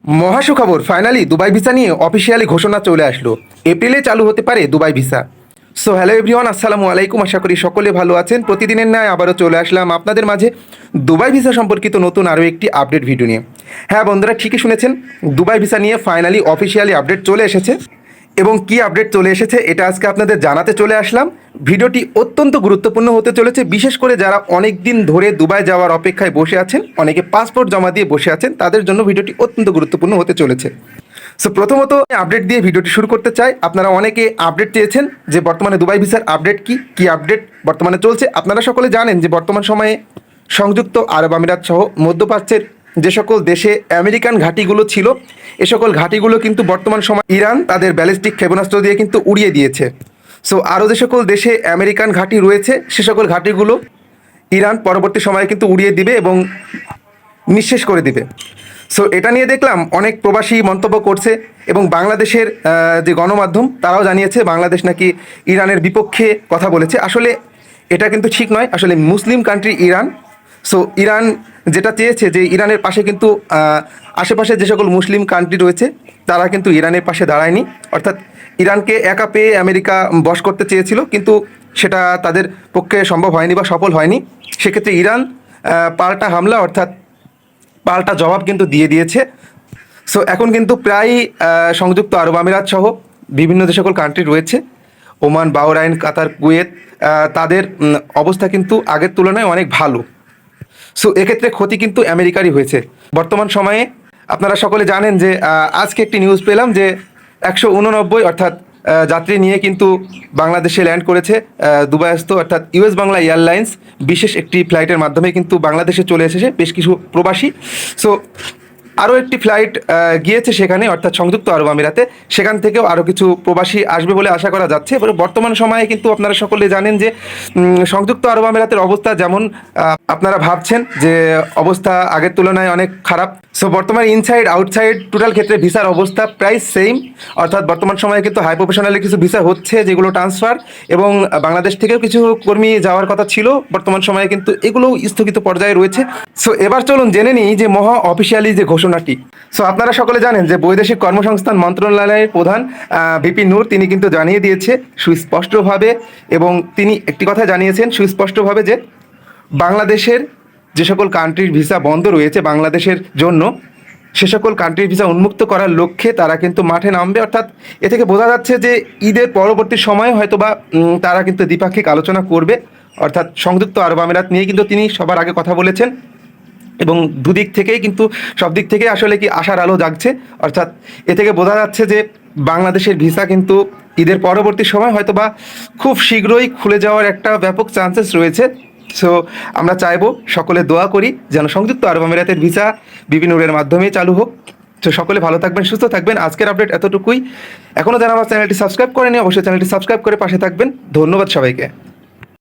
মহাসুখবর, finally Dubai visa নিয়ে officially ঘোষণা চলে আসলো। এপ্রিলে চালু হতে পারে Dubai visa. So hello everyone, আসসালামু আলাইকুম। আশা করি সকলে ভালো আছেন। প্রতিদিনের ন্যায় আবারও চলে আসলাম আপনাদের মাঝে দুবাই ভিসা সম্পর্কিত নতুন আরও একটি আপডেট ভিডিও নিয়ে। হ্যাঁ বন্ধুরা, ঠিকই শুনেছেন, দুবাই ভিসা নিয়ে ফাইনালি অফিসিয়ালি আপডেট চলে এসেছে। এবং কি আপডেট চলে এসেছে এটা আজকে আপনাদের জানাতে চলে আসলাম। ভিডিওটি অত্যন্ত গুরুত্বপূর্ণ হতে চলেছে, বিশেষ করে যারা অনেক দিন ধরে দুবাই যাওয়ার অপেক্ষায় বসে আছেন, অনেকে পাসপোর্ট জমা দিয়ে বসে আছেন, তাদের জন্য ভিডিওটি অত্যন্ত গুরুত্বপূর্ণ হতে চলেছে। সো প্রথমত আপডেট দিয়ে ভিডিওটি শুরু করতে চাই। আপনারা অনেকে আপডেট চেয়েছেন যে বর্তমানে দুবাই ভিসার আপডেট কি আপডেট বর্তমানে চলছে। আপনারা সকলে জানেন যে বর্তমান সময়ে সংযুক্ত আরব আমিরাত সহ মধ্যপ্রাচ্যের যে সকল দেশে আমেরিকান ঘাঁটিগুলো ছিল, এ সকল ঘাঁটিগুলো কিন্তু বর্তমান সময় ইরান তাদের ব্যালিস্টিক ক্ষেপণাস্ত্র দিয়ে কিন্তু উড়িয়ে দিয়েছে। সো আরও যে সকল দেশে আমেরিকান ঘাঁটি রয়েছে, সে সকল ঘাঁটিগুলো ইরান পরবর্তী সময়ে কিন্তু উড়িয়ে দিবে এবং নিঃশেষ করে দিবে। সো এটা নিয়ে দেখলাম অনেক প্রবাসী মন্তব্য করছে এবং বাংলাদেশের যে গণমাধ্যম তারাও জানিয়েছে বাংলাদেশ নাকি ইরানের বিপক্ষে কথা বলেছে। আসলে এটা কিন্তু ঠিক নয়। আসলে মুসলিম কান্ট্রি ইরান। সো ইরান যেটা চেয়েছে যে ইরানের পাশে কিন্তু আশেপাশে যে সকল মুসলিম কান্ট্রি রয়েছে তারা কিন্তু ইরানের পাশে দাঁড়ায়নি। অর্থাৎ ইরানকে একা পেয়ে আমেরিকা বশ করতে চেয়েছিল, কিন্তু সেটা তাদের পক্ষে সম্ভব হয়নি বা সফল হয়নি। সেক্ষেত্রে ইরান পাল্টা হামলা অর্থাৎ পাল্টা জবাব কিন্তু দিয়ে দিয়েছে। সো এখন কিন্তু প্রায় সংযুক্ত আরব আমিরাত সহ বিভিন্ন যে সকল কান্ট্রি রয়েছে, ওমান, বাহরাইন, কাতার, কুয়েত, তাদের অবস্থা কিন্তু আগের তুলনায় অনেক ভালো। সো এক্ষেত্রে ক্ষতি কিন্তু আমেরিকারই হয়েছে বর্তমান সময়ে। আপনারা সকলে জানেন যে আজকে একটি নিউজ পেলাম যে 189 অর্থাৎ যাত্রী নিয়ে কিন্তু বাংলাদেশে ল্যান্ড করেছে দুবাইস্থ অর্থাৎ ইউএস বাংলা এয়ারলাইন্স বিশেষ একটি ফ্লাইটের মাধ্যমে কিন্তু বাংলাদেশে চলে এসেছে বেশ কিছু প্রবাসী। সো আরও একটি ফ্লাইট গিয়েছে সেখানে অর্থাৎ সংযুক্ত আরব আমিরাতে, সেখান থেকেও আরও কিছু প্রবাসী আসবে বলে আশা করা যাচ্ছে। এবার বর্তমান সময়ে কিন্তু আপনারা সকলে জানেন যে সংযুক্ত আরব আমিরাতের অবস্থা যেমন আপনারা ভাবছেন যে অবস্থা আগের তুলনায় অনেক খারাপ। সো বর্তমানে ইনসাইড আউটসাইড টোটাল ক্ষেত্রে ভিসার অবস্থা প্রায় সেম। অর্থাৎ বর্তমান সময়ে কিন্তু হাই প্রফেশনালের কিছু ভিসা হচ্ছে যেগুলো ট্রান্সফার, এবং বাংলাদেশ থেকেও কিছু কর্মী যাওয়ার কথা ছিল, বর্তমান সময়ে কিন্তু এগুলোও স্থগিত পর্যায়ে রয়েছে। সো এবার চলুন জেনে নিই যে মহা অফিসিয়ালি যে ঘোষণাটি। সো আপনারা সকলে জানেন যে বৈদেশিক কর্মসংস্থান মন্ত্রণালয়ের প্রধান ভিপি নূর তিনি কিন্তু জানিয়ে দিয়েছে সুস্পষ্টভাবে, এবং তিনি একটি কথা জানিয়েছেন সুস্পষ্টভাবে যে বাংলাদেশের যে সকল কান্ট্রির ভিসা বন্ধ রয়েছে বাংলাদেশের জন্য, সে সকল কান্ট্রির ভিসা উন্মুক্ত করার লক্ষ্যে তারা কিন্তু মাঠে নামবে। অর্থাৎ এ থেকে বোঝা যাচ্ছে যে ঈদের পরবর্তী সময়ে হয়তোবা তারা কিন্তু দ্বিপাক্ষিক আলোচনা করবে। অর্থাৎ সংযুক্ত আরব আমিরাত নিয়ে কিন্তু তিনি সবার আগে কথা বলেছেন, এবং দুদিক থেকেই কিন্তু সব দিক থেকে আসলে কি আশার আলো জাগছে। অর্থাৎ এ থেকে বোঝা যাচ্ছে যে বাংলাদেশের ভিসা কিন্তু ঈদের পরবর্তী সময় হয়তোবা খুব শীঘ্রই খুলে যাওয়ার একটা ব্যাপক চান্সেস রয়েছে। সো আমরা চাইবো, সকলে দোয়া করি যেন সংযুক্ত আরব আমিরাতের ভিসা বিপি নূরের মাধ্যমেই চালু হোক। তো সকলে ভালো থাকবেন, সুস্থ থাকবেন। আজকের আপডেট এতটুকুই। এখনও যারা আমার চ্যানেলটি সাবস্ক্রাইব করেনি অবশ্যই চ্যানেলটি সাবস্ক্রাইব করে পাশে থাকবেন। ধন্যবাদ সবাইকে।